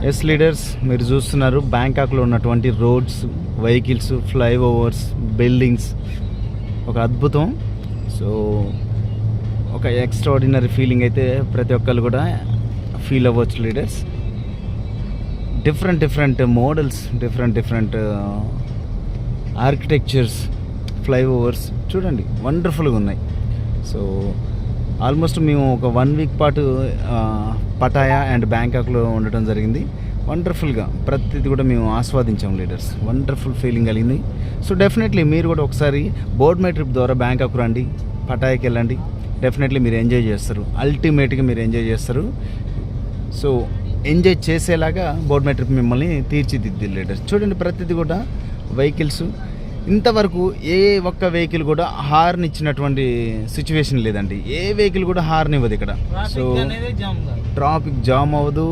Yes leaders, మీరు చూస్తున్నారు బ్యాంకాక్లో ఉన్నటువంటి రోడ్స్, వెహికల్స్, ఫ్లైఓవర్స్, బిల్డింగ్స్ ఒక అద్భుతం. సో ఒక ఎక్స్ట్రాడినరీ ఫీలింగ్ అయితే ప్రతి ఒక్కరు కూడా ఫీల్ అవ్వచ్చు leaders. Different models, different architectures, flyovers చూడండి వండర్ఫుల్గా ఉన్నాయి. సో ఆల్మోస్ట్ మేము ఒక 1 వీక్ పాటు పటాయా అండ్ బ్యాంకాక్లో ఉండటం జరిగింది. వండర్ఫుల్గా ప్రతిది కూడా మేము ఆస్వాదించాం లీడర్స్. వండర్ఫుల్ ఫీలింగ్ కలిగింది. సో డెఫినెట్లీ మీరు కూడా ఒకసారి బోర్డ్ మై ట్రిప్ ద్వారా బ్యాంకాక్ రండి, పటాయాకి వెళ్ళండి. డెఫినెట్లీ మీరు ఎంజాయ్ చేస్తారు, అల్టిమేట్గా మీరు ఎంజాయ్ చేస్తారు. సో ఎంజాయ్ చేసేలాగా బోర్డ్ మై ట్రిప్ మిమ్మల్ని తీర్చిదిద్ది లీడర్స్. చూడండి ప్రతిది కూడా వెహికల్స్. ఇంతవరకు ఏ ఒక్క వెహికల్ కూడా హార్న్ ఇచ్చినటువంటి సిచ్యువేషన్ లేదండి. ఏ వెహికల్ కూడా హార్న్ ఇవ్వదు ఇక్కడ. సో ట్రాఫిక్ జామ్ అవ్వదు.